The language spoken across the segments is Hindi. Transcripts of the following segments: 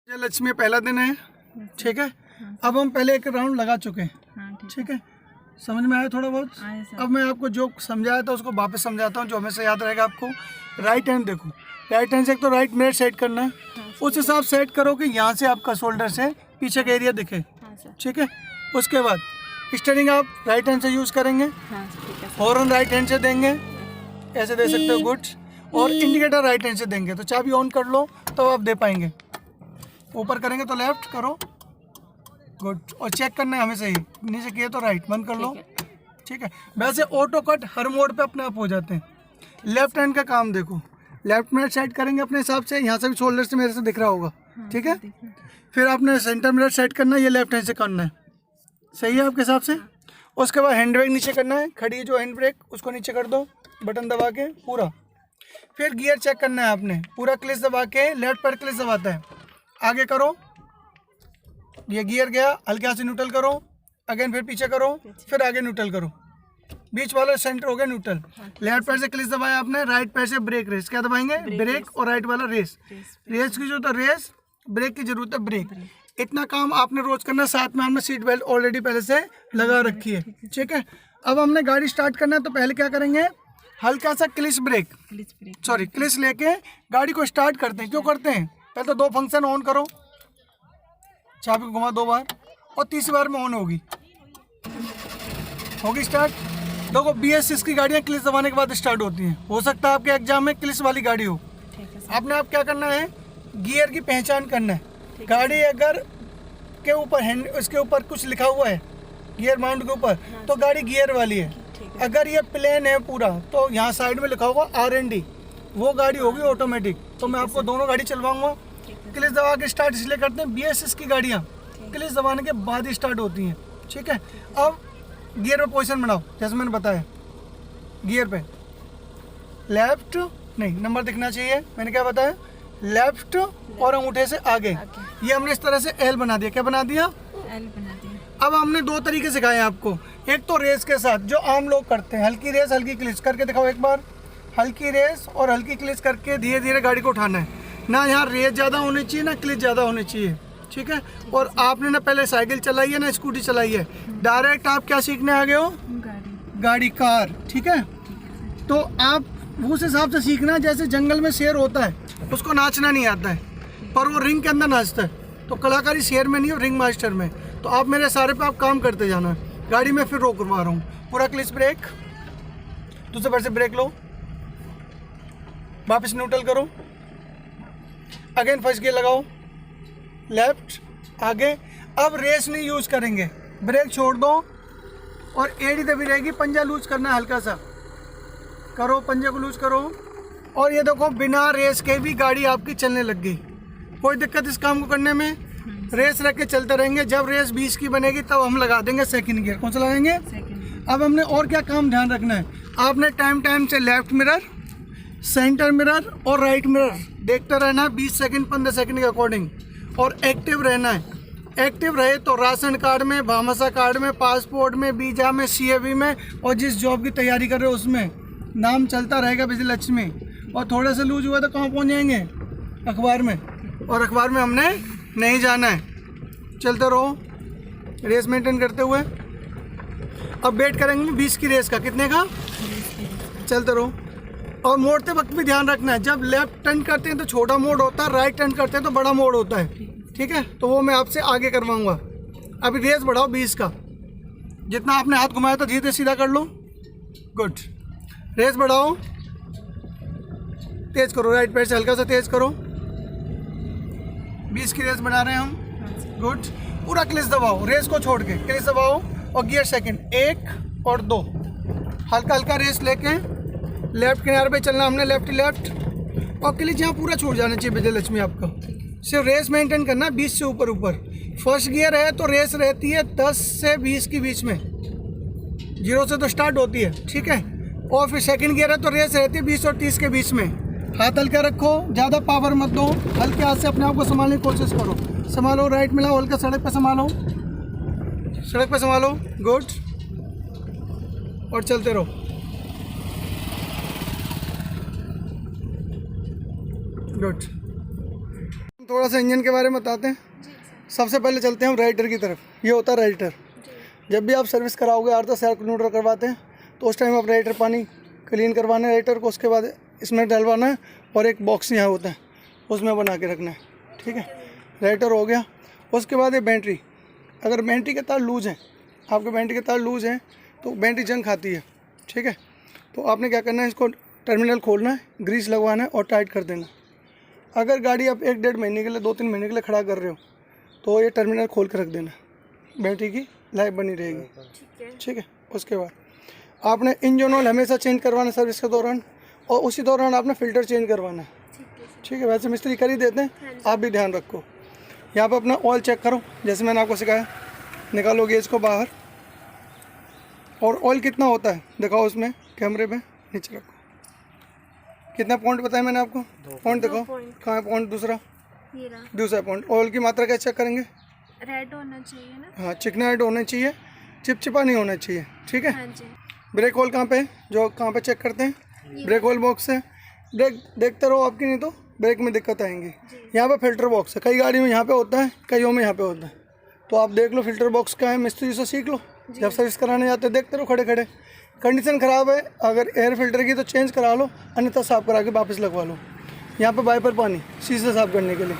लक्ष्मी पहला दिन है, ठीक है। अब हम पहले एक राउंड लगा चुके हैं, ठीक है। समझ में आया थोड़ा बहुत? अब मैं आपको जो समझाया था उसको वापस समझाता हूँ, जो हमेशा याद रहेगा आपको। राइट हैंड देखो, राइट हैंड से एक तो राइट मिरर सेट करना है, उस हिसाब सेट करो कि यहाँ से आपका शोल्डर से पीछे का एरिया दिखे, ठीक है। उसके बाद स्टीयरिंग आप राइट हैंड से यूज़ करेंगे, हॉर्न राइट हैंड से देंगे, ऐसे दे सकते हो, गुड। और इंडिकेटर राइट हैंड से देंगे, तो चाबी ऑन कर लो तो आप दे पाएंगे। ऊपर करेंगे तो लेफ्ट करो, गुड। और चेक करना है हमेशा ही, नीचे किए तो राइट, बंद कर लो, ठीक है। वैसे ऑटो कट हर मोड पे अपने आप हो जाते हैं। लेफ्ट हैंड का काम देखो, लेफ्ट मिरर सेट करेंगे अपने हिसाब से, यहाँ से भी शोल्डर से मेरे से दिख रहा होगा, ठीक है। फिर आपने सेंटर मिरर सेट करना है, ये लेफ्ट हैंड से करना है, सही है आपके हिसाब से। उसके बाद हैंड ब्रेक नीचे करना है, खड़ी जो हैंड ब्रेक उसको नीचे कर दो, बटन दबा के पूरा। फिर गियर चेक करना है आपने, पूरा क्लिच दबा के, लेफ्ट पर क्लिच दबाता है, आगे करो, ये गियर गया, हल्के हाथ से न्यूट्रल करो, अगेन फिर पीछे करो, फिर आगे न्यूट्रल करो, बीच वाला सेंटर हो गया न्यूट्रल। लेफ्ट पैर से क्लिच दबाया आपने, राइट पैर से ब्रेक रेस, क्या दबाएंगे? ब्रेक। और राइट वाला रेस, रेस की जरूरत है रेस, ब्रेक की जरूरत है ब्रेक। इतना काम आपने रोज करना, साथ में हमने सीट बेल्ट ऑलरेडी पहले से लगा रखी है, ठीक है। अब हमने गाड़ी स्टार्ट करना है, तो पहले क्या करेंगे, हल्का सा क्लिच ब्रेक, सॉरी क्लिच लेके गाड़ी को स्टार्ट करते हैं। क्यों करते हैं? पहले तो दो फंक्शन ऑन करो, चाबी घुमा 2 बार, और तीसरी बार में ऑन होगी स्टार्ट। देखो BS6 की गाड़ियाँ क्लिच दबाने के बाद स्टार्ट होती हैं। हो सकता है आपके एग्जाम में क्लिच वाली गाड़ी हो। आपने आप क्या करना है, गियर की पहचान करना है। गाड़ी अगर के ऊपर हैंड, उसके ऊपर कुछ लिखा हुआ है गियर माउंट के ऊपर, तो गाड़ी गियर वाली है। अगर ये प्लेन है पूरा, तो यहाँ साइड में लिखा होगा R&D, वो गाड़ी होगी ऑटोमेटिक। तो मैं आपको दोनों गाड़ी चलवाऊंगा। क्लिच दबा के स्टार्ट इसलिए करते हैं, BS6 की गाड़ियाँ क्लिच दबाने के बाद ही स्टार्ट होती हैं, ठीक है। अब गियर पे पोजीशन बनाओ, जैसे मैंने बताया, गियर पे लेफ्ट नहीं, नंबर दिखना चाहिए, मैंने क्या बताया, लेफ्ट और अंगूठे से आगे। ये हमने इस तरह से L बना दिया। क्या बना दिया? L बना दिया। अब हमने 2 तरीके सिखाए हैं आपको। एक तो रेस के साथ, जो आम लोग करते हैं, हल्की रेस हल्की क्लिच करके दिखाओ एक बार। हल्की रेस और हल्की क्लिच करके धीरे धीरे गाड़ी को उठाना है। ना यहाँ रेस ज़्यादा होनी चाहिए, ना क्लिच ज़्यादा होनी चाहिए, ठीक है। और आपने ना पहले साइकिल चलाई है ना स्कूटी चलाई है, डायरेक्ट आप क्या सीखने आ गए हो? गाड़ी, कार, ठीक है। तो आप उस हिसाब से सीखना, जैसे जंगल में शेर होता है, उसको नाचना नहीं आता है, पर वो रिंग के अंदर नाचता है। तो कलाकारी शेर में नहीं हो, रिंग मास्टर में। तो आप मेरे सारे पे आप काम करते जाना है। गाड़ी में फिर रोक करवा रहा हूँ, पूरा क्लिच ब्रेक, दूसरे पैर से ब्रेक लो, वापस न्यूट्रल करो, अगेन फर्स्ट गियर लगाओ, लेफ्ट आगे। अब रेस नहीं यूज करेंगे, ब्रेक छोड़ दो और एड़ी दबी रहेगी, पंजा लूज करना है, हल्का सा करो, पंजे को लूज करो। और ये देखो, बिना रेस के भी गाड़ी आपकी चलने लग गई। कोई दिक्कत इस काम को करने में? रेस रख के चलते रहेंगे। जब रेस 20 की बनेगी तब हम लगा देंगे सेकंड गियर। कौन सा लगाएंगे? अब हमने और क्या काम ध्यान रखना है, आपने टाइम से लेफ्ट मिरर, सेंटर मिरर और राइट मिरर देखते रहना है, 20 सेकंड 15 सेकंड के अकॉर्डिंग। और एक्टिव रहना है। एक्टिव रहे तो राशन कार्ड में, भामाशाह कार्ड में, पासपोर्ट में, वीजा में, CAV में, और जिस जॉब की तैयारी कर रहे हो उसमें नाम चलता रहेगा विजय लक्ष्मी। और थोड़े से लूज हुआ तो कहाँ पहुँच जाएंगे? अखबार में। और अखबार में हमने नहीं जाना है। चलते रहो रेस मेंटेन करते हुए। अब वेट करेंगे 20 की रेस का, कितने का? चलते रहो। और मोड़ते वक्त भी ध्यान रखना है, जब लेफ्ट टर्न करते हैं तो छोटा मोड़ होता है, राइट टर्न करते हैं तो बड़ा मोड़ होता है, ठीक है। तो वो मैं आपसे आगे करवाऊंगा। अभी रेस बढ़ाओ 20 का, जितना आपने हाथ घुमाया था धीरे सीधा कर लो, गुड। रेस बढ़ाओ, तेज करो, राइट पैर से हल्का सा तेज करो। 20 की रेस बना रहे हैं हम, गुड। पूरा क्लिच दबाओ, रेस को छोड़ के क्लिच दबाओ, और गियर सेकंड 1 और 2, हल्का हल्का रेस लेके लेफ्ट किनारे पे चलना हमने, लेफ्ट लेफ्ट। और क्लिच यहाँ पूरा छोड़ जाना चाहिए विजय लक्ष्मी आपका। सिर्फ रेस मेंटेन करना 20 से ऊपर ऊपर। फर्स्ट गियर है तो रेस रहती है 10 से 20 के बीच में, 0 से तो स्टार्ट होती है, ठीक है। और फिर सेकंड गियर है तो रेस रहती है 20 और 30 के बीच में। हाथ हल्का रखो, ज़्यादा पावर मत दो, हल्के हाथ से अपने आप को संभालने की कोशिश करो। संभालो, राइट मिलाओ, हल्का सड़क पे संभालो, सड़क पे संभालो, गुड। और चलते रहो, गुड। थोड़ा सा इंजन के बारे में बताते हैं। सबसे पहले चलते हैं हम राइटर की तरफ। ये होता है राइटर। जब भी आप सर्विस कराओगे 8-10 किलोमीटर करवाते हैं तो उस टाइम आप राइटर पानी क्लीन करवाना है राइटर को, उसके बाद इसमें डलवाना है और एक बॉक्स यहाँ होता है उसमें बना के रखना है। ठीक है, राइटर हो गया। उसके बाद ये बैटरी, अगर बैटरी के तार लूज़ हैं, आपके बैटरी के तार लूज़ हैं तो बैटरी जंग खाती है। ठीक है, तो आपने क्या करना है, इसको टर्मिनल खोलना है, ग्रीस लगवाना है और टाइट कर देना। अगर गाड़ी आप 1-1.5 महीने के लिए 2-3 महीने के लिए खड़ा कर रहे हो तो ये टर्मिनल खोल के रख देना, बैटरी की लाइफ बनी रहेगी। ठीक है, उसके बाद आपने इंजन ऑयल हमेशा चेंज करवाना सर्विस के दौरान, और उसी दौरान आपने फ़िल्टर चेंज करवाना है। ठीक है, वैसे मिस्त्री कर ही देते हैं, आप भी ध्यान रखो। यहाँ पर अपना ऑयल चेक करो, जैसे मैंने आपको सिखाया। निकालो गेज को बाहर और ऑयल कितना होता है दिखाओ उसमें कैमरे पे, नीचे रखो। कितना पॉइंट बताया मैंने आपको? पॉइंट दिखाओ, कहाँ है पॉइंट? दूसरा पॉइंट। ऑयल की मात्रा कैसे चेक करेंगे? रेड होना चाहिए ना? हाँ, चिकना रेड होना चाहिए, चिपचिपा नहीं होना चाहिए। ठीक है। हाँ जी। ब्रेक ऑयल कहाँ पे है, जो कहाँ पे चेक करते हैं? ब्रेक ऑयल बॉक्स है। ब्रेक देखते रहो आपकी, नहीं तो ब्रेक में दिक्कत आएंगी। यहाँ पे फिल्टर बॉक्स है, कई गाड़ी में यहाँ पे होता है, कईयों में यहाँ पे होता है, तो आप देख लो फिल्टर बॉक्स का है, मिस्त्री से सीख लो। जब सर्विस कराने जाते देखते रहो खड़े खड़े। कंडीशन ख़राब है अगर एयर फिल्टर की तो चेंज करा लो, अन्यथा साफ़ करा के वापस लगवा लो। यहाँ पे वाइपर पानी शीशे साफ़ करने के लिए।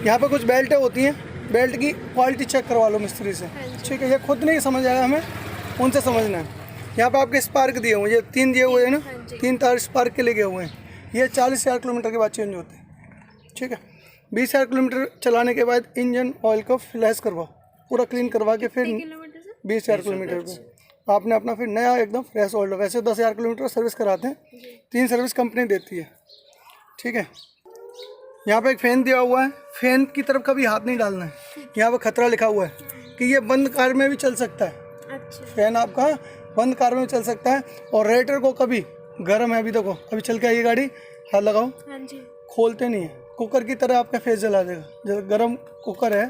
यहाँ पे कुछ बेल्टें होती हैं, बेल्ट की क्वालिटी चेक करवा लो मिस्त्री से। ठीक है, ये खुद नहीं समझ आया हमें, उनसे समझना है। यहाँ पे आपके स्पार्क दिए हुए, ये 3 दिए हुए हैं ना, 3 तार स्पार्क के लिए गए हुए हैं। ये 40,000 किलोमीटर के बाद चेंज होते हैं। ठीक है, 20,000 किलोमीटर चलाने के बाद इंजन ऑयल को फ्लैश करवाओ, पूरा क्लीन करवा के फिर 20,000 किलोमीटर पे आपने अपना फिर नया एकदम फ्रेश ऑयल। वैसे 10,000 किलोमीटर सर्विस कराते हैं, 3 सर्विस कंपनी देती है। ठीक है, यहाँ पे एक फ़ैन दिया हुआ है, फ़ैन की तरफ कभी हाथ नहीं डालना है। यहाँ पे खतरा लिखा हुआ है कि ये बंद कार में भी चल सकता है। फ़ैन आपका बंद कार में चल सकता है। और रेडिएटर को कभी गर्म है, अभी देखो अभी चल के आई गाड़ी, हाथ लगाओ, खोलते नहीं है, कुकर की तरह आपका फेस जला देगा। जब गर्म कुकर है,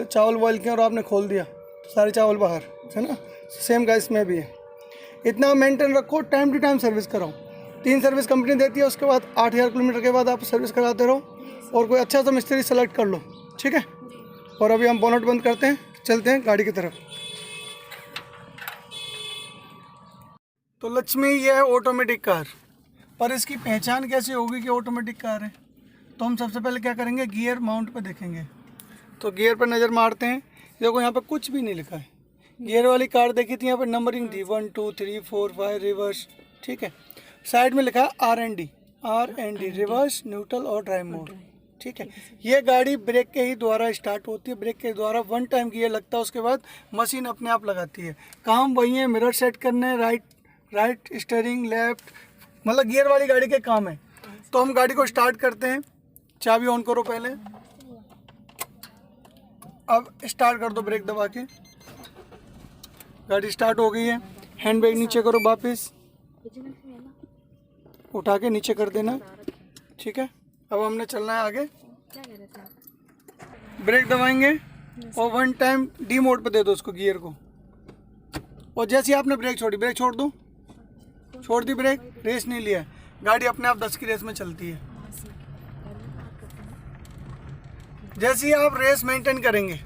चावल बॉयल किया और आपने खोल दिया तो सारे चावल बाहर, है ना। सेम का इसमें भी है। इतना मेंटेन रखो, टाइम टू टाइम सर्विस कराओ। 3 सर्विस कंपनी देती है, उसके बाद 8,000 किलोमीटर के बाद आप सर्विस कराते रहो और कोई अच्छा सा मिस्त्री सेलेक्ट कर लो। ठीक है, और अभी हम बोनट बंद करते हैं, चलते हैं गाड़ी की तरफ। तो लक्ष्मी ये है ऑटोमेटिक कार, पर इसकी पहचान कैसे होगी कि ऑटोमेटिक कार है? तो हम सबसे पहले क्या करेंगे, गियर माउंट पे देखेंगे। तो गियर पर नज़र मारते हैं, देखो यहाँ पे कुछ भी नहीं लिखा है। गियर वाली कार देखी थी, यहाँ पे नंबरिंग थी 1 2 3 4 5 रिवर्स। ठीक है, साइड में लिखा है R&D रिवर्स, न्यूट्रल और ड्राइव मोड। ठीक है, ये गाड़ी ब्रेक के ही द्वारा स्टार्ट होती है, ब्रेक के द्वारा 1 टाइम गियर लगता है, उसके बाद मशीन अपने आप लगाती है। काम वही है, मिरर सेट करने, राइट स्टीयरिंग, लेफ्ट, मतलब गियर वाली गाड़ी के काम है। तो हम गाड़ी को स्टार्ट करते हैं, चाबी ऑन करो पहले, अब स्टार्ट कर दो ब्रेक दबा के। गाड़ी स्टार्ट हो गई है। हैंड ब्रेक नीचे करो, वापस उठा के नीचे कर देना। ठीक है, अब हमने चलना है आगे। ब्रेक दबाएंगे और 1 टाइम डी मोड पे दे दो उसको, गियर को। और जैसे ही आपने ब्रेक छोड़ी, ब्रेक छोड़ दो, छोड़ दी ब्रेक, रेस नहीं लिया, गाड़ी अपने आप 10 की रेस में चलती है। जैसे ही आप रेस मेंटेन करेंगे,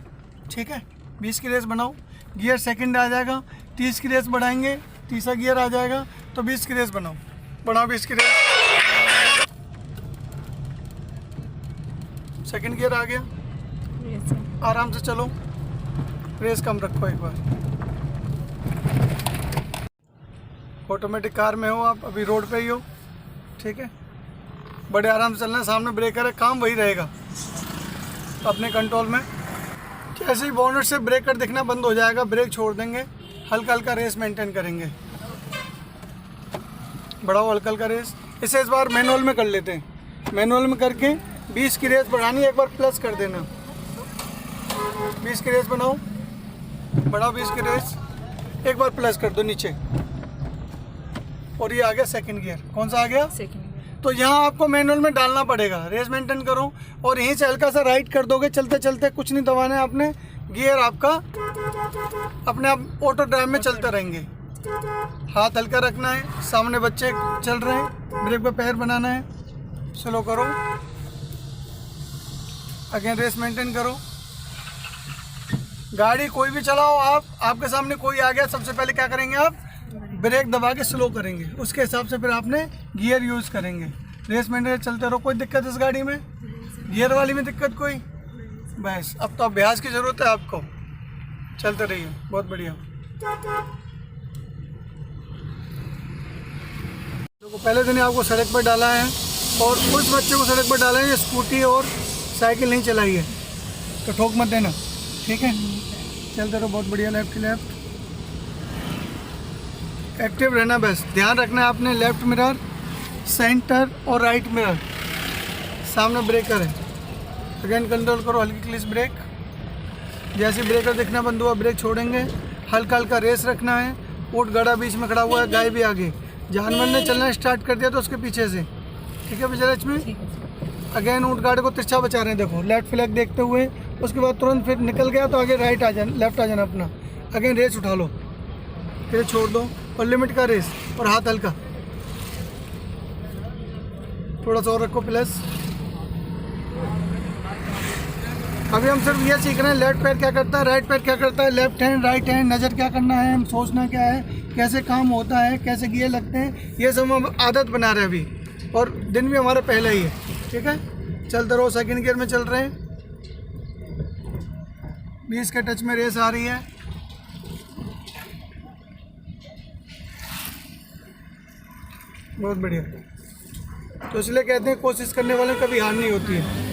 ठीक है, 20 की रेस बनाओ, गियर सेकंड आ जाएगा, 30 की रेस बढ़ाएंगे, तीसरा गियर आ जाएगा, तो 20 की रेस बनाओ 20 की रेस। सेकंड गियर आ गया, आराम से चलो, रेस कम रखो एक बार। ऑटोमेटिक कार में हो आप, अभी रोड पे ही हो। ठीक है, बड़े आराम से चलना है, सामने ब्रेकर है, काम वही रहेगा अपने कंट्रोल में। जैसे ही बोनट से ब्रेकर दिखना बंद हो जाएगा, ब्रेक छोड़ देंगे, हल्का हल्का रेस मेंटेन करेंगे। बढ़ाओ हल्का हल्का रेस। इसे इस बार मैनुअल में कर लेते हैं। मैनुअल में करके 20 की रेस बढ़ानी है, एक बार प्लस कर देना। 20 की रेस बनाओ, बढ़ाओ 20 की रेस, एक बार प्लस कर दो नीचे, और ये आ गया सेकंड गियर। कौन सा आ गया? सेकंड। तो यहाँ आपको मैनुअल में डालना पड़ेगा, रेस मेंटेन करो और यहीं से हल्का सा राइट कर दोगे, चलते चलते, कुछ नहीं दबाना है आपने, गियर आपका अपने आप ऑटो ड्राइव में चलते रहेंगे। हाथ हल्का रखना है, सामने बच्चे चल रहे हैं, ब्रेक पे पैर बनाना है, स्लो करो, अगेन रेस मेंटेन करो। गाड़ी कोई भी चलाओ आप, आपके सामने कोई आ गया, सबसे पहले क्या करेंगे आप? ब्रेक दबा के स्लो करेंगे, उसके हिसाब से फिर आपने गियर यूज़ करेंगे। रेस मेंटेन चलते रहो। कोई दिक्कत इस गाड़ी में? गियर वाली में दिक्कत कोई? बस अब तो अभ्यास की ज़रूरत है आपको। चलते रहिए, बहुत बढ़िया। देखो पहले दिन आपको सड़क पर डाला है और उस बच्चे को सड़क पर डाला है जो स्कूटी और साइकिल नहीं चलाई है, तो ठोक मत देना, ठीक है? चलते रहो, बहुत बढ़िया। लेफ्ट लेफ्ट एक्टिव रहना, बस ध्यान रखना है आपने। लेफ्ट मिरर, सेंटर और राइट मिरर, सामने ब्रेकर है। अगेन कंट्रोल करो, हल्की क्लिच ब्रेक। जैसे ब्रेकर दिखना बंद हुआ ब्रेक छोड़ेंगे। हल्का हल्का रेस रखना है। ऊँट गड़ा बीच में खड़ा हुआ है, गाय भी आगे। जानवर ने चलना स्टार्ट कर दिया तो उसके पीछे से, ठीक है विजयलक्ष में? अगेन ऊँट गाड़े को तिरछा बचा रहे हैं, देखो लेफ्ट फ्लैग देखते हुए। उसके बाद तुरंत फिर निकल गया तो आगे राइट आ जाना, लेफ्ट आ जाना अपना। अगेन रेस उठा लो, फिर छोड़ दो और लिमिट का रेस, और हाथ हल्का, थोड़ा सा और रखो प्लस। अभी हम सिर्फ ये सीख रहे हैं लेफ्ट पैर क्या करता है, राइट पैर क्या करता है, लेफ्ट हैंड राइट हैंड, नज़र क्या करना है, हम सोचना क्या है, कैसे काम होता है, कैसे गियर लगते हैं, ये सब हम आदत बना रहे हैं अभी। और दिन भी हमारा पहला ही है, ठीक है? चलते रहो, सेकंड गियर में चल रहे हैं। 20 के टच में रेस आ रही है। बहुत बढ़िया। तो इसलिए कहते हैं कोशिश करने वाले कभी हार नहीं होती है।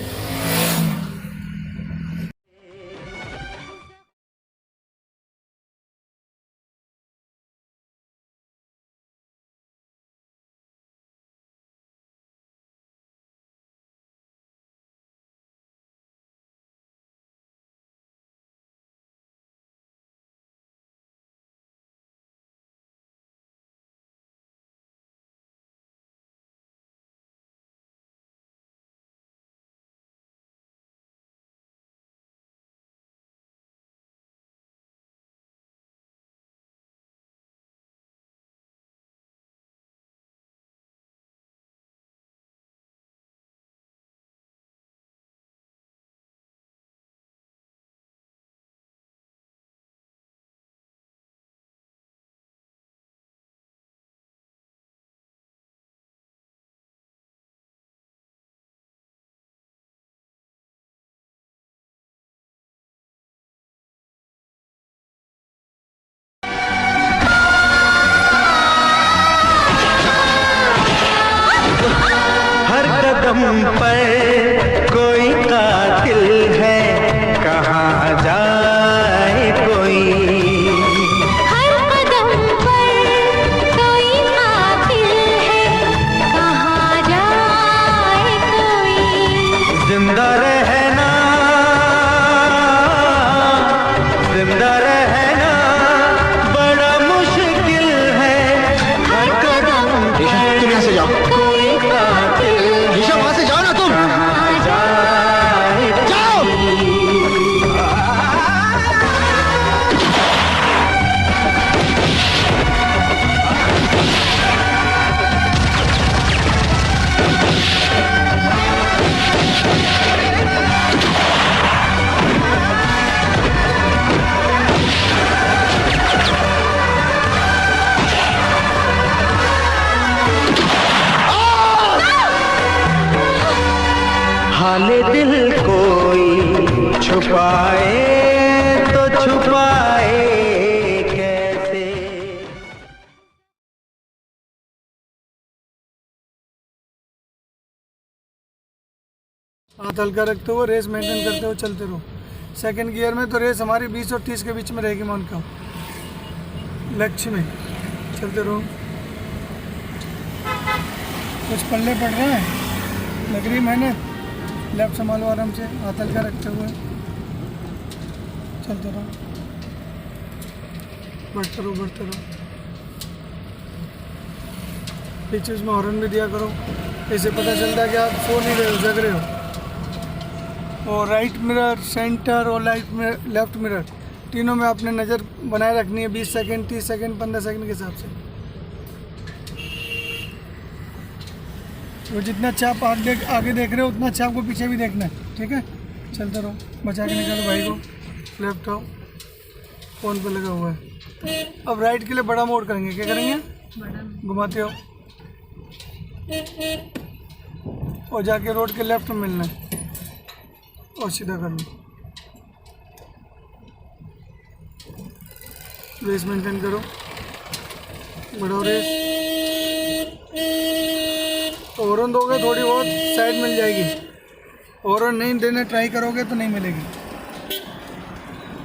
कदम पर कोई कातिल है, कहाँ जाए कोई। हर कदम पर कोई कातिल है, कहाँ जाए कोई। जिंदा रहना, जिंदा रहना बड़ा मुश्किल है। हर कदम तुम यहाँ से जाओ, कोई कातिल ऋषभ वहाँ से जाओ ना तुम, जाए जाओ। हाले दिल कोई छुपाए तो छुपाए कैसे। हाथ हल्का रखते हुए रेस मेंटेन करते हुए चलते रहो। सेकंड गियर में तो रेस हमारी 20 और 30 के बीच में रहेगी, मैं उनका लक्ष्य में। चलते रहो। कुछ पल्ले पड़ रहे हैं, लग रही मेहनत। लेफ्ट संभालो आराम से, हाथ हल्का रखते हुए चलते रहो, बढ़ते रहो बढ़ते रहो। बीच में हॉर्न भी दिया करो, इससे पता चलता है कि आप सो नहीं रहे हो, जग रहे हो। और राइट मिरर, सेंटर और लेफ्ट मिरर तीनों में आपने नज़र बनाए रखनी है 20 सेकंड, 30 सेकंड, 15 सेकंड के हिसाब से। तो जितना अच्छा आप आगे देख रहे हो उतना अच्छा आपको पीछे भी देखना है, ठीक है? चलते रहो, बचा के निकालो भाई को। लेफ्ट आओ, फ़ोन पे लगा हुआ है। अब राइट के लिए बड़ा मोड़ करेंगे, क्या करेंगे? घुमाते हो और जाके रोड के लेफ्ट में मिलना है और सीधा कर लो। रेस मेंटेन करो, बढ़ाओ रेस। हॉर्न दोगे थोड़ी बहुत साइड मिल जाएगी, हॉर्न नहीं देना ट्राई करोगे तो नहीं मिलेगी।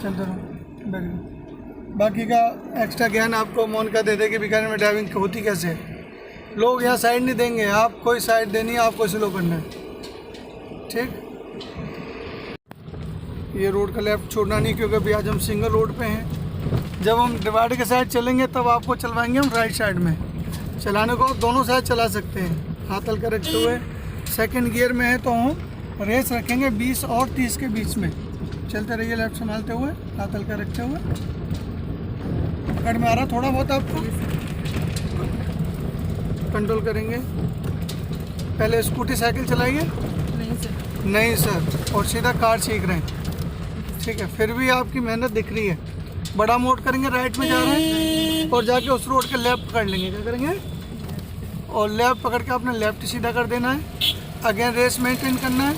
चलते रहो, वेरी गुड। बाकी का एक्स्ट्रा ज्ञान आपको मोनिका दे देगी बीकानेर में ड्राइविंग होती कैसे है। लोग यहाँ साइड नहीं देंगे, आप कोई साइड देनी है, आपको स्लो करना है, ठीक। ये रोड का लेफ्ट छोड़ना नहीं, क्योंकि अभी आज हम सिंगल रोड पे हैं। जब हम डिवाइडर के साइड चलेंगे तब आपको चलवाएंगे हम राइट साइड में। चलाने को दोनों साइड चला सकते हैं, हाथ हल्का रखते हुए। सेकंड गियर में है तो हम रेस रखेंगे 20 और 30 के बीच में। चलते रहिए लेफ्ट संभालते हुए, हाथ हल्का रखते हुए। पकड़ में आ रहा थोड़ा बहुत आपको, कंट्रोल करेंगे। पहले स्कूटी साइकिल चलाइए। नहीं सर, और सीधा कार सीख रहे हैं, ठीक है। फिर भी आपकी मेहनत दिख रही है। बड़ा मोड़ करेंगे, राइट में जा रहे हैं और जाके उस रोड के लेफ्ट पकड़ लेंगे। क्या करेंगे? और लेफ्ट पकड़ के आपने लेफ्ट सीधा कर देना है। अगेन रेस मेंटेन करना है,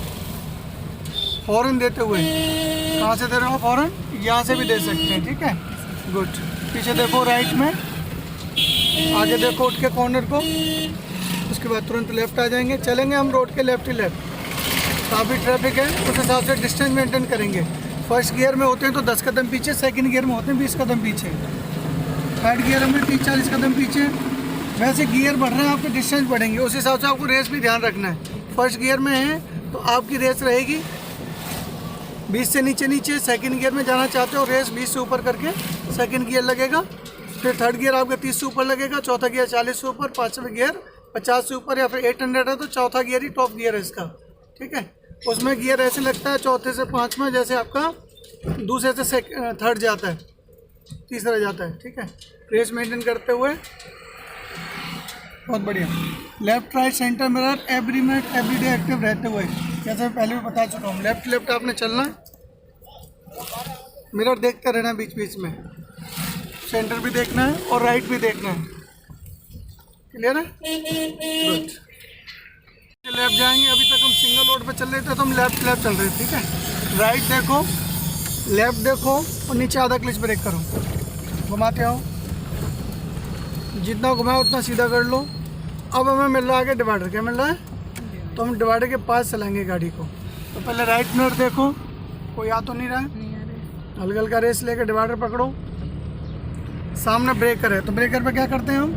हॉर्न देते हुए। कहाँ से दे रहे हो हॉर्न? यहाँ से भी दे सकते हैं, ठीक है, गुड। पीछे देखो राइट में, आगे देखो उठ के कॉर्नर को, उसके बाद तुरंत लेफ्ट आ जाएंगे। चलेंगे हम रोड के लेफ्ट ही लेफ्ट। काफ़ी ट्रैफिक है, उस हिसाब से डिस्टेंस मेंटेन करेंगे। फर्स्ट गियर में होते हैं तो 10 कदम पीछे, सेकंड गियर में होते हैं 20 कदम पीछे, थर्ड गियर में 30-40 कदम पीछे। वैसे गियर बढ़ रहे हैं, आपके डिस्टेंस बढ़ेंगे, उस हिसाब से आपको रेस भी ध्यान रखना है। फर्स्ट गियर में है तो आपकी रेस रहेगी 20 से नीचे नीचे। सेकंड गियर में जाना चाहते हो, रेस 20 से ऊपर करके सेकंड गियर लगेगा। फिर थर्ड गियर आपका 30 से ऊपर लगेगा, चौथा गियर 40 से ऊपर, पाँचवें गियर 50 से ऊपर, या फिर 800 है तो चौथा गियर ही टॉप गियर है इसका, ठीक है। उसमें गियर ऐसे लगता है चौथे से पाँचवें, जैसे आपका दूसरे से थर्ड जाता है, तीसरा जाता है, ठीक है। रेस मेंटेन करते हुए, बहुत बढ़िया। Left right centre mirror every minute every day active रहते हुए, जैसे मैं पहले भी बता चुका हूँ। लेफ्ट लेफ्ट आपने चलना है, मिरर देखते रहना बीच बीच में, सेंटर भी देखना है और राइट भी देखना है। क्लियर है? गुड। लेफ्ट जाएंगे, अभी तक हम सिंगल रोड पे चल रहे थे तो हम लेफ्ट लेफ्ट चल रहे थे, ठीक है। राइट देखो, लेफ्ट देखो और नीचे आधा क्लच ब्रेक करो, घुमाते आओ। जितना घुमाओ उतना सीधा कर लो। अब हमें मिल रहा है आगे डिवाइडर, क्या मिल रहा है? तो हम डिवाइडर के पास चलाएंगे गाड़ी को। तो पहले राइट मिरर देखो, कोई आ तो नहीं रहा है। हल्का हल्का रेस लेकर डिवाइडर पकड़ो। सामने ब्रेकर है तो ब्रेकर पे क्या करते हैं हम?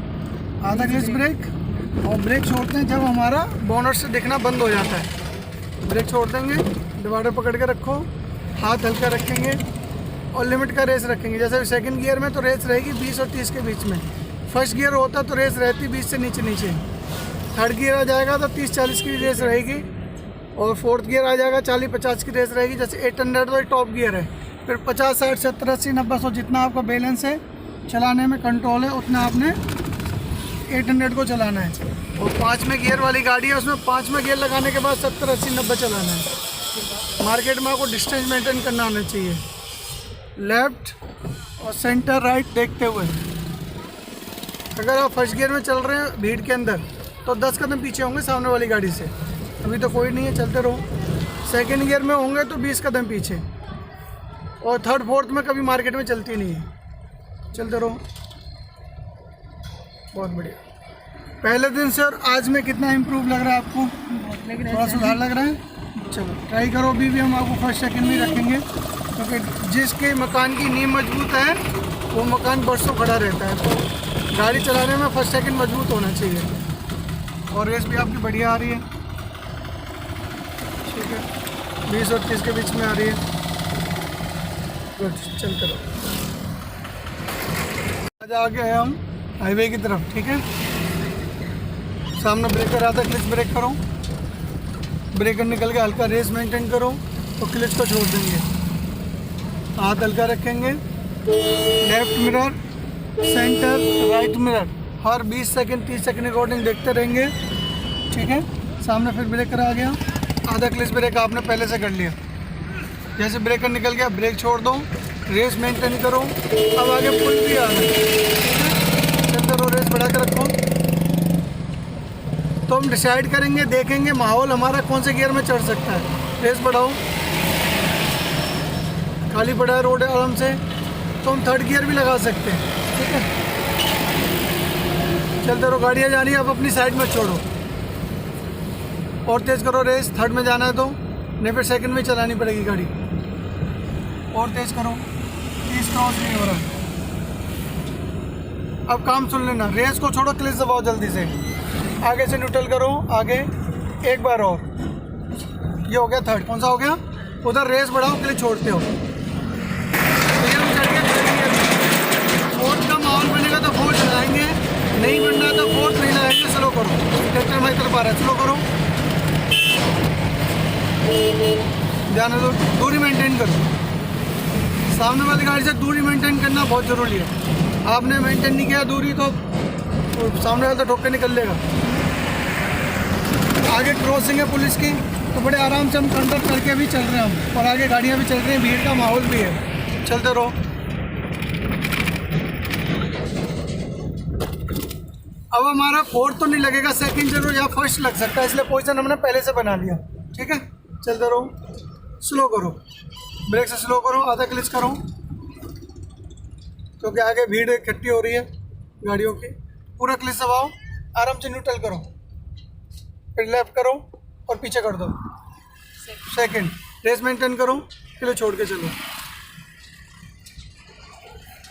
आधा क्लच ब्रेक, और ब्रेक छोड़ते हैं जब हमारा बोनट से दिखना बंद हो जाता है। ब्रेक छोड़ देंगे, डिवाइडर पकड़ के रखो, हाथ हल्का रखेंगे और लिमिट का रेस रखेंगे। जैसे सेकंड गियर में तो रेस रहेगी 20 और 30 के बीच में। फर्स्ट गियर होता तो रेस रहती 20 से नीचे नीचे। थर्ड गियर आ जाएगा तो 30-40 की रेस रहेगी, और फोर्थ गियर आ जाएगा 40-50 की रेस रहेगी। जैसे 800 तो टॉप गियर है, फिर 50, 60, 70, 80, 90, 100 जितना आपका बैलेंस है, चलाने में कंट्रोल है, उतना आपने 800 को चलाना है। और 5वें गियर वाली गाड़ी है, उसमें 5वें गियर लगाने के बाद 70, 80, 90 चलाना है। मार्केट में आपको डिस्टेंस मेंटेन करना आना चाहिए। लेफ्ट और सेंटर राइट देखते हुए। अगर आप फर्स्ट गियर में चल रहे हैं भीड़ के अंदर तो 10 कदम पीछे होंगे सामने वाली गाड़ी से, अभी तो कोई नहीं है, चलते रहो। सेकंड गियर में होंगे तो 20 कदम पीछे, और थर्ड फोर्थ में कभी मार्केट में चलती नहीं है, चलते रहो। बहुत बढ़िया। पहले दिन से और आज में कितना इम्प्रूव लग रहा है आपको? थोड़ा सुधार लग रहा है? चलो ट्राई करो। अभी भी हम आपको फर्स्ट सेकंड में रखेंगे, क्योंकि जिसके मकान की नींव मजबूत है वो मकान बरसों खड़ा रहता है। तो गाड़ी चलाने में फर्स्ट सेकंड मजबूत होना चाहिए। और रेस भी आपकी बढ़िया आ रही है, ठीक है, 20 और 30 के बीच में आ रही है। गुड, चलते रहो। आज आ गए हम हाईवे की तरफ, ठीक है। सामने ब्रेकर आता है, क्लच ब्रेक करो, ब्रेकर निकल के हल्का रेस मेंटेन करो तो क्लच को छोड़ देंगे। हाथ हल्का रखेंगे। Left mirror, centre, right mirror हर 20 सेकंड 30 सेकंड अकॉर्डिंग देखते रहेंगे, ठीक है। सामने फिर ब्रेकर आ गया, आधा क्लच ब्रेक आपने पहले से कर लिया। जैसे ब्रेकर निकल गया ब्रेक छोड़ दो, रेस मेंटेन करो। अब आगे पुल भी आ रहा है, चलते रहो, रेस बढ़ा के रखो। तो हम डिसाइड करेंगे, देखेंगे माहौल हमारा कौन से गियर में चढ़ सकता है। रेस बढ़ाओ, खाली पड़ा है रोड है आराम से, तो हम थर्ड गियर भी लगा सकते हैं, ठीक है। चलते रहो, गाड़ियाँ जा रही है, अब अपनी साइड में छोड़ो और तेज़ करो रेस। थर्ड में जाना है तो नहीं, फिर सेकंड में चलानी पड़ेगी गाड़ी। और तेज़ करो, 30 क्रॉस नहीं हो रहा। अब काम सुन लेना, रेस को छोड़ो, क्लिच दबाओ जल्दी से, आगे से न्यूट्रल करो, आगे एक बार और। ये हो गया थर्ड। कौन सा हो गया? उधर रेस बढ़ाओ, क्लिच छोड़ते हो। फोर्थ का माहौल बनेगा तो फोर्थ चलाएंगे, नहीं बनना तो फोर्थ नहीं लगाएंगे। स्लो करो, ट्रैक्टर हमारी तरफ आ रहा है, स्लो करो, ध्यान दो, दूरी मेंटेन करो। सामने वाली गाड़ी से दूरी मेंटेन करना बहुत ज़रूरी है। आपने मेंटेन नहीं किया दूरी तो सामने वाला तो ठोक के निकल लेगा। आगे क्रॉसिंग है पुलिस की, तो बड़े आराम से हम कंट्रोल करके भी चल रहे हैं हम, और आगे गाड़ियाँ भी चल रही हैं, भीड़ का माहौल भी है। चलते रहो। अब हमारा फोर्थ तो नहीं लगेगा, सेकंड जरूर या फर्स्ट लग सकता है, इसलिए पोजीशन हमने पहले से बना लिया, ठीक है। चलते रहो, स्लो करो, ब्रेक से स्लो करो, आधा क्लिच करो, क्योंकि आगे भीड़ इकट्ठी हो रही है गाड़ियों की। पूरा क्लिच दबाओ, आराम से न्यूट्रल करो, फिर लेफ्ट करो और पीछे कर दो। सेकंड रेस मेंटेन करो, क्लिच छोड़ के चलो,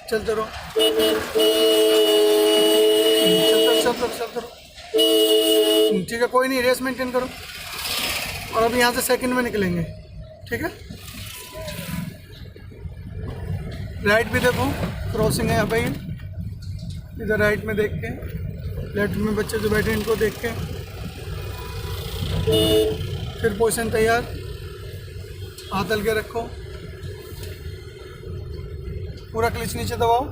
चलते रहो, चलते रहो, ठीक है, कोई नहीं, रेस मेंटेन करो। और अभी यहाँ से सेकंड में निकलेंगे, ठीक है। राइट भी देखो, क्रॉसिंग है यहाँ पे, इधर राइट में देख के, लेफ्ट में बच्चे जो बैठे हैं इनको देख के, फिर पोजीशन तैयार, हाथ हल्के रखो, पूरा क्लिच नीचे दबाओ,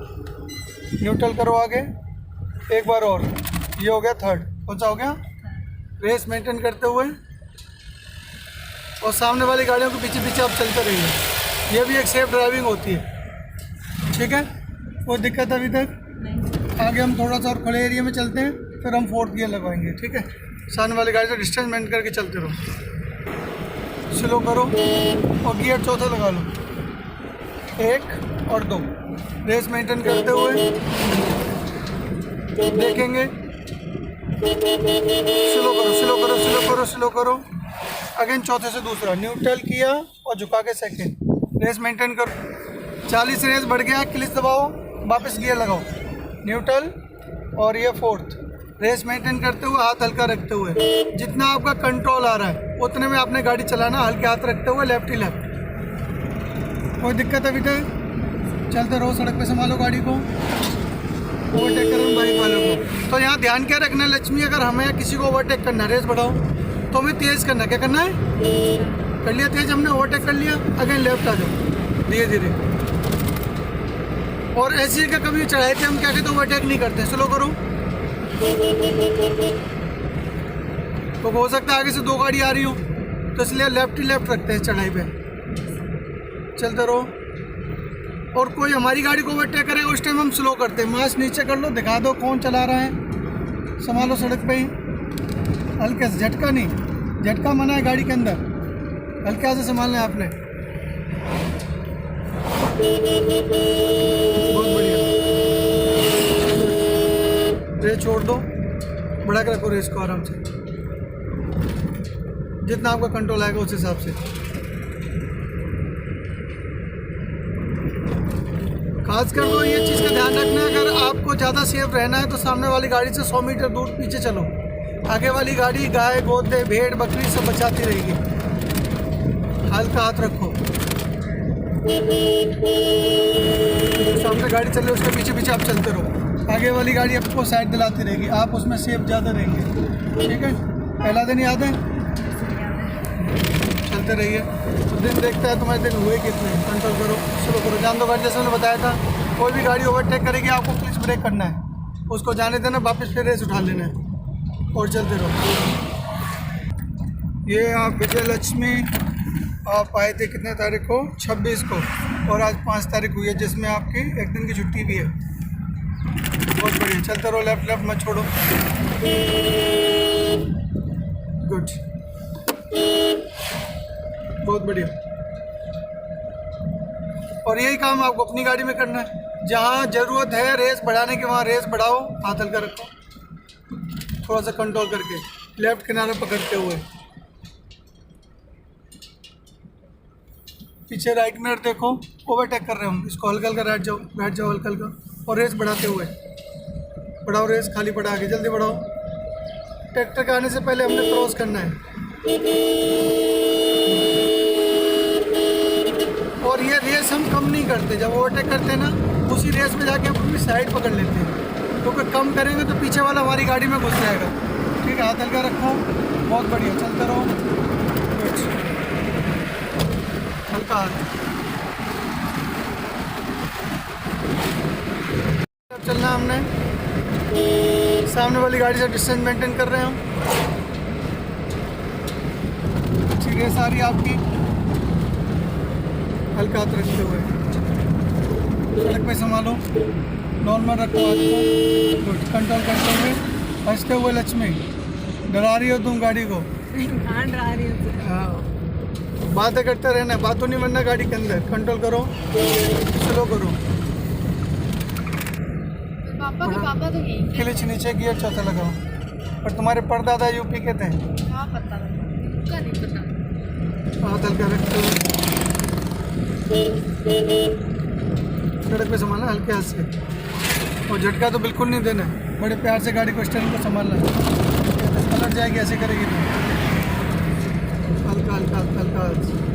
न्यूट्रल करो आगे, एक बार और। ये हो गया थर्ड। कौन सा हो गया? रेस मेंटेन करते हुए, और सामने वाली गाड़ियों के पीछे पीछे आप चलते रहिए। ये भी एक सेफ ड्राइविंग होती है, ठीक है। कोई दिक्कत अभी तक? आगे हम थोड़ा सा और खुले एरिया में चलते हैं, फिर हम फोर्थ गियर लगवाएंगे, ठीक है। सामने वाली गाड़ी से डिस्टेंस मेंटेन करके चलते रहो, स्लो करो और गियर चौथा लगा लो, 1 और 2, रेस मेंटेन करते हुए देखेंगे। स्लो करो, स्लो करो, स्लो करो, स्लो करो। अगेन चौथे से दूसरा, न्यूट्रल किया और झुका के सेकेंड, रेस मेंटेन करो। 40 रेस बढ़ गया, क्लिच दबाओ, वापस गियर लगाओ, न्यूट्रल, और ये फोर्थ। रेस मेंटेन करते हुए, हाथ हल्का रखते हुए, जितना आपका कंट्रोल आ रहा है उतने में आपने गाड़ी चलाना, हल्के हाथ रखते हुए, लेफ्ट ही लेफ्ट। कोई दिक्कत अभी तक? चलते रहो, सड़क पे संभालो गाड़ी को, ओवरटेक करो बाइक वालों को। तो यहाँ ध्यान क्या रखना है लक्ष्मी, अगर हमें किसी को ओवरटेक करना है, रेस बढ़ाओ, तो हमें तेज़ करना है। क्या करना है? कर लिया तेज़ हमने, ओवरटेक कर लिया, अगेन लेफ्ट आ जाओ धीरे धीरे। और ऐसी का कभी चढ़ाई पे हम क्या कहते हैं, ओवरटेक नहीं करते, स्लो करो। तो हो सकता है आगे से 2 गाड़ी आ रही हो, तो इसलिए लेफ्ट ही लेफ्ट रखते हैं चढ़ाई पे। चलते रहो, और कोई हमारी गाड़ी को ओवरटेक करेगा उस टाइम हम स्लो करते हैं। मास्क नीचे कर लो, दिखा दो कौन चला रहा है, संभालो सड़क पे ही, हल्के से, झटका नहीं, झटका मना है गाड़ी के अंदर, हल्के से संभालना है आपने। बहुत बढ़िया, रेस छोड़ दो, बढ़ा के रखो रेस को आराम से, जितना आपका कंट्रोल आएगा उस हिसाब से। खासकर तो ये चीज़ का ध्यान रखना है, अगर आपको ज़्यादा सेफ रहना है तो सामने वाली गाड़ी से 100 मीटर दूर पीछे चलो। आगे वाली गाड़ी गाय, गोदे, भेड़, बकरी सब बचाती रहेगी। हल्का हाथ रखो, सामने गाड़ी चल रही है उसके पीछे पीछे आप चलते रहो। आगे वाली गाड़ी आपको साइड दिलाती रहेगी, आप उसमें सेफ ज़्यादा रहेंगे, ठीक है। पहला दिन याद है? चलते रहिए, तो दिन देखता है तुम्हारे दिन हुए कितने। कंट्रोल करो, स्लो करो, जान दो गाड़ी, जैसे मैंने बताया था, कोई भी गाड़ी ओवरटेक करेगी आपको क्लिच ब्रेक करना है, उसको जाने देना, वापस फिर रेस उठा लेना है और चलते रहो। ये आप विजय लक्ष्मी आप आए थे कितने तारीख को? 26 को, और आज 5 तारीख हुई है, जिसमें आपकी एक दिन की छुट्टी भी है। बहुत बढ़िया, चलते रहो, लेफ्ट लेफ्ट मत छोड़ो। गुड, बहुत बढ़िया। और यही काम आपको अपनी गाड़ी में करना है। जहाँ ज़रूरत है रेस बढ़ाने की, वहाँ रेस बढ़ाओ, हाथ हल्का रखो, थोड़ा सा कंट्रोल करके, लेफ्ट किनारे पकड़ते हुए। पीछे राइट मिरर देखो, ओवरटेक कर रहे हो, इसको हल्का हल्का राइट जाओ हल्का हल्का, और रेस बढ़ाते हुए। बढ़ाओ रेस, खाली बढ़ा के, जल्दी बढ़ाओ। ट्रैक्टर के आने से पहले हमने क्रॉस करना है। और ये रेस हम कम नहीं करते, जब ओवरटेक करते हैं ना, उसी रेस में जाके हम अपनी साइड पकड़ लेते हैं, क्योंकि कम करेंगे तो पीछे वाला हमारी गाड़ी में घुस जाएगा। ठीक है, हाथ हल्का रखो, बहुत बढ़िया, चलते रहो। हल्का हाथ, अब चलना हमने सामने वाली गाड़ी से डिस्टेंस मेंटेन कर रहे हैं हम। अच्छी रेस आ रही है आपकी, हल्का हाथ रखते हुए, सड़क पे संभालो, नॉर्मल रखो हाथ को, गुड, कंट्रोल करते हुए, हंसते हुए। लक्ष्मी, डरा रही हो तुम गाड़ी को? हाँ, बातें करते रहना, बातों नहीं बनना गाड़ी के अंदर। कंट्रोल करो, स्लो करो। पापा तो यही क्लिच नीचे गियर चौथा लगाओ। और तुम्हारे परदादा यूपी के थे? हाँ पता उनका नहीं पता। हाथ हल्का रखते हुए, सड़क पे संभालना हल्के हाथ से, और झटका तो बिल्कुल नहीं देना, बड़े प्यार से गाड़ी को, स्टीयरिंग को संभालना। पलट जाएगी ऐसे करेगी तो, हल्का हल्का हल्का हल्का।